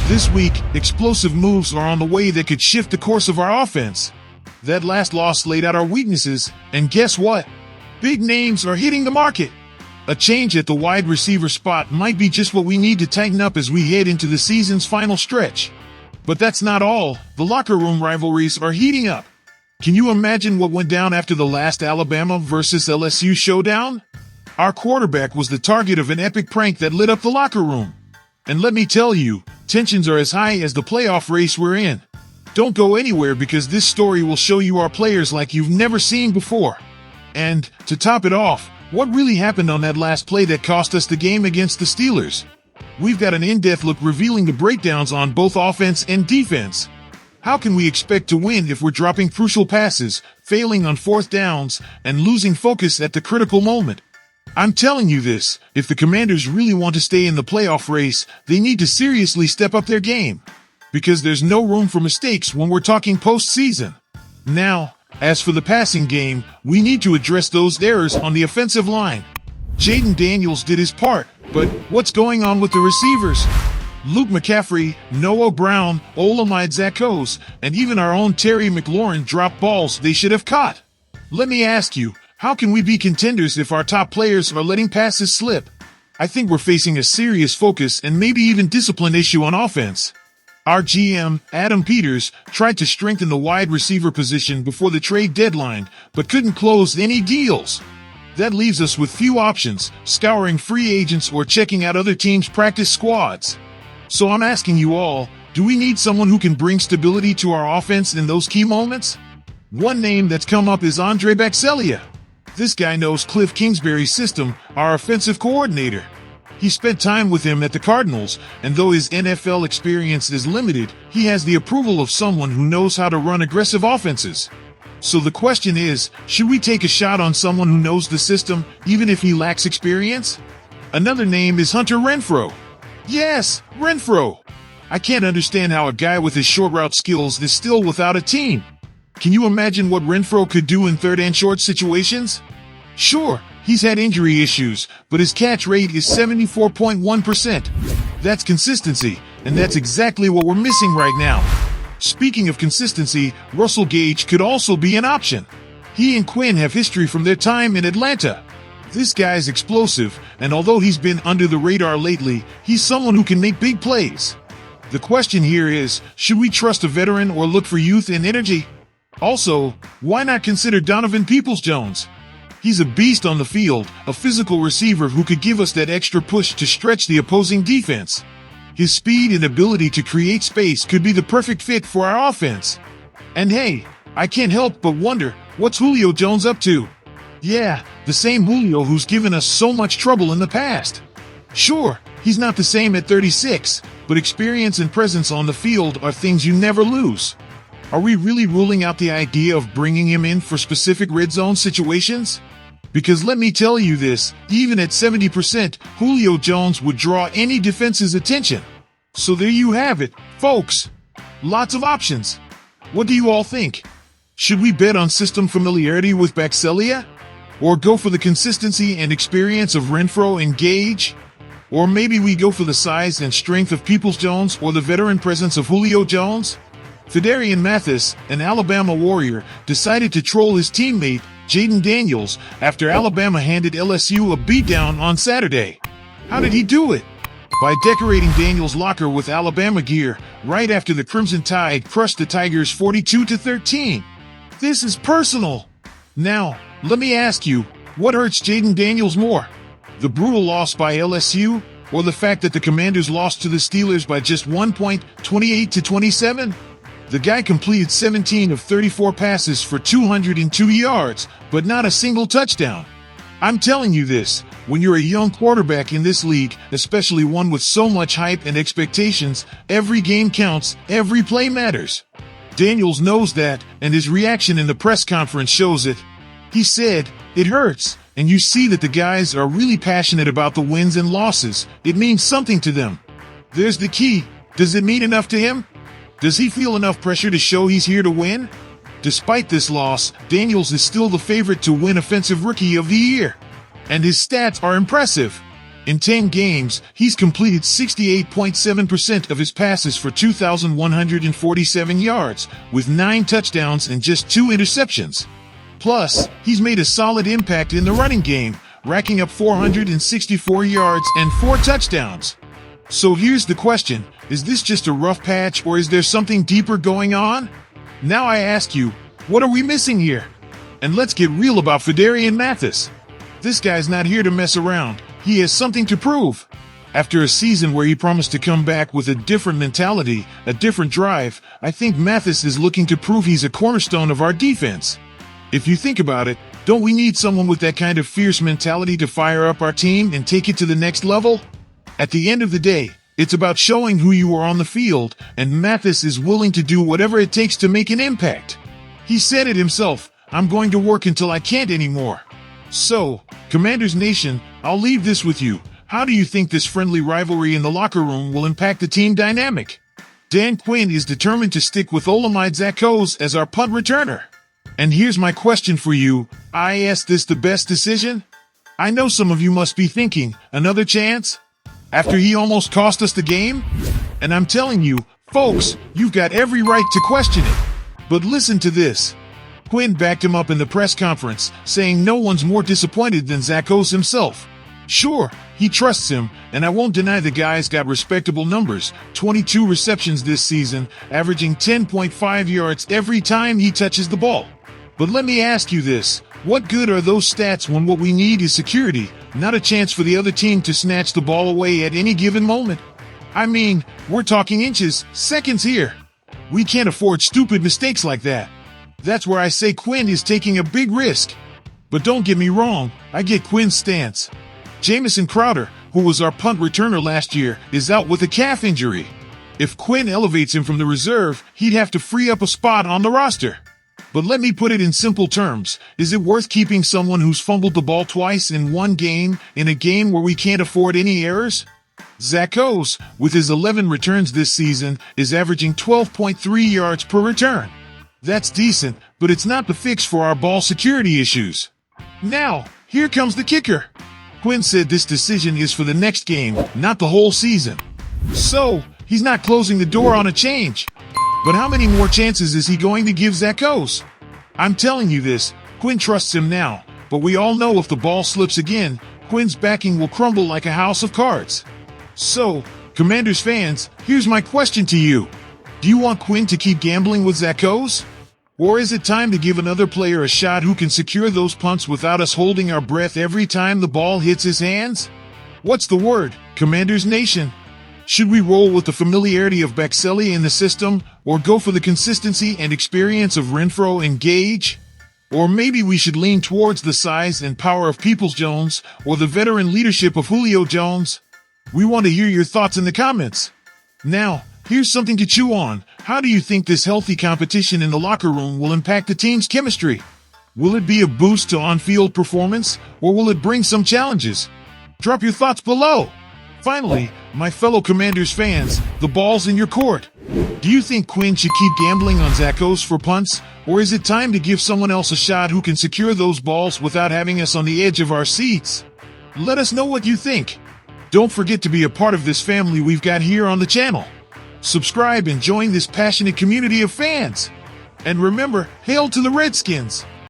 This week, explosive moves are on the way that could shift the course of our offense. That last loss laid out our weaknesses, and guess what? Big names are hitting the market. A change at the wide receiver spot might be just what we need to tighten up as we head into the season's final stretch. But that's not all. The locker room rivalries are heating up. Can you imagine what went down after the last Alabama versus LSU showdown? Our quarterback was the target of an epic prank that lit up the locker room. And let me tell you, tensions are as high as the playoff race we're in. Don't go anywhere because this story will show you our players like you've never seen before. And, to top it off, what really happened on that last play that cost us the game against the Steelers? We've got an in-depth look revealing the breakdowns on both offense and defense. How can we expect to win if we're dropping crucial passes, failing on fourth downs, and losing focus at the critical moment? I'm telling you this, if the Commanders really want to stay in the playoff race, they need to seriously step up their game. Because there's no room for mistakes when we're talking postseason. Now, as for the passing game, we need to address those errors on the offensive line. Jaden Daniels did his part, but what's going on with the receivers? Luke McCaffrey, Noah Brown, Olamide Zakos, and even our own Terry McLaurin dropped balls they should have caught. Let me ask you, how can we be contenders if our top players are letting passes slip? I think we're facing a serious focus and maybe even discipline issue on offense. Our GM, Adam Peters, tried to strengthen the wide receiver position before the trade deadline, but couldn't close any deals. That leaves us with few options, scouring free agents or checking out other teams' practice squads. So I'm asking you all, do we need someone who can bring stability to our offense in those key moments? One name that's come up is Andre Baxelia. This guy knows Cliff Kingsbury's system, our offensive coordinator. He spent time with him at the Cardinals, and though his NFL experience is limited, he has the approval of someone who knows how to run aggressive offenses. So the question is, should we take a shot on someone who knows the system, even if he lacks experience? Another name is Hunter Renfrow. Yes, Renfrow. I can't understand how a guy with his short route skills is still without a team. Can you imagine what Renfrow could do in third and short situations? Sure, he's had injury issues, but his catch rate is 74.1%. That's consistency, and that's exactly what we're missing right now. Speaking of consistency, Russell Gage could also be an option. He and Quinn have history from their time in Atlanta. This guy's explosive, and although he's been under the radar lately, he's someone who can make big plays. The question here is, should we trust a veteran or look for youth and energy? Also, why not consider Donovan Peoples-Jones? He's a beast on the field, a physical receiver who could give us that extra push to stretch the opposing defense. His speed and ability to create space could be the perfect fit for our offense. And hey, I can't help but wonder, what's Julio Jones up to? Yeah, the same Julio who's given us so much trouble in the past. Sure, he's not the same at 36, but experience and presence on the field are things you never lose. Are we really ruling out the idea of bringing him in for specific red zone situations? Because let me tell you this, even at 70%, Julio Jones would draw any defense's attention. So there you have it, folks. Lots of options. What do you all think? Should we bet on system familiarity with Baxelia? Or go for the consistency and experience of Renfrow and Gage? Or maybe we go for the size and strength of Peoples-Jones or the veteran presence of Julio Jones? Fedarian Mathis, an Alabama Warrior, decided to troll his teammate, Jaden Daniels, after Alabama handed LSU a beatdown on Saturday. How did he do it? By decorating Daniels' locker with Alabama gear, right after the Crimson Tide crushed the Tigers 42-13. This is personal. Now, let me ask you, what hurts Jaden Daniels more? The brutal loss by LSU, or the fact that the Commanders lost to the Steelers by just 1 point, 28-27? The guy completed 17 of 34 passes for 202 yards, but not a single touchdown. I'm telling you this, when you're a young quarterback in this league, especially one with so much hype and expectations, every game counts, every play matters. Daniels knows that, and his reaction in the press conference shows it. He said, "It hurts," and you see that the guys are really passionate about the wins and losses. It means something to them. There's the key. Does it mean enough to him? Does he feel enough pressure to show he's here to win? Despite this loss, Daniels is still the favorite to win Offensive Rookie of the Year. And his stats are impressive. In 10 games, he's completed 68.7% of his passes for 2,147 yards, with 9 touchdowns and just 2 interceptions. Plus, he's made a solid impact in the running game, racking up 464 yards and 4 touchdowns. So here's the question, is this just a rough patch or is there something deeper going on? Now I ask you, what are we missing here? And let's get real about Phidarian Mathis. This guy's not here to mess around. He has something to prove. After a season where he promised to come back with a different mentality, a different drive, I think Mathis is looking to prove he's a cornerstone of our defense. If you think about it, don't we need someone with that kind of fierce mentality to fire up our team and take it to the next level? At the end of the day, it's about showing who you are on the field, and Mathis is willing to do whatever it takes to make an impact. He said it himself, I'm going to work until I can't anymore. So, Commanders Nation, I'll leave this with you. How do you think this friendly rivalry in the locker room will impact the team dynamic? Dan Quinn is determined to stick with Olamide Zakos as our punt returner. And here's my question for you, is this the best decision? I know some of you must be thinking, another chance? After he almost cost us the game? And I'm telling you, folks, you've got every right to question it. But listen to this. Quinn backed him up in the press conference, saying no one's more disappointed than Zakos himself. Sure, he trusts him, and I won't deny the guy's got respectable numbers, 22 receptions this season, averaging 10.5 yards every time he touches the ball. But let me ask you this, what good are those stats when what we need is security, not a chance for the other team to snatch the ball away at any given moment? I mean, we're talking inches, seconds here. We can't afford stupid mistakes like that. That's where I say Quinn is taking a big risk. But don't get me wrong, I get Quinn's stance. Jamison Crowder, who was our punt returner last year, is out with a calf injury. If Quinn elevates him from the reserve, he'd have to free up a spot on the roster. But let me put it in simple terms, is it worth keeping someone who's fumbled the ball twice in one game, in a game where we can't afford any errors? Zakos, with his 11 returns this season, is averaging 12.3 yards per return. That's decent, but it's not the fix for our ball security issues. Now, here comes the kicker. Quinn said this decision is for the next game, not the whole season. So, he's not closing the door on a change. But how many more chances is he going to give Zakos? I'm telling you this, Quinn trusts him now, but we all know if the ball slips again, Quinn's backing will crumble like a house of cards. So, Commanders fans, here's my question to you. Do you want Quinn to keep gambling with Zakos? Or is it time to give another player a shot who can secure those punts without us holding our breath every time the ball hits his hands? What's the word, Commanders Nation? Should we roll with the familiarity of Baxelli in the system, or go for the consistency and experience of Renfro and Gage? Or maybe we should lean towards the size and power of Peoples-Jones, or the veteran leadership of Julio Jones? We want to hear your thoughts in the comments. Now, here's something to chew on. How do you think this healthy competition in the locker room will impact the team's chemistry? Will it be a boost to on-field performance, or will it bring some challenges? Drop your thoughts below. Finally, my fellow Commanders fans, the ball's in your court. Do you think Quinn should keep gambling on Zakos for punts, or is it time to give someone else a shot who can secure those balls without having us on the edge of our seats? Let us know what you think. Don't forget to be a part of this family we've got here on the channel. Subscribe and join this passionate community of fans. And remember, hail to the Redskins!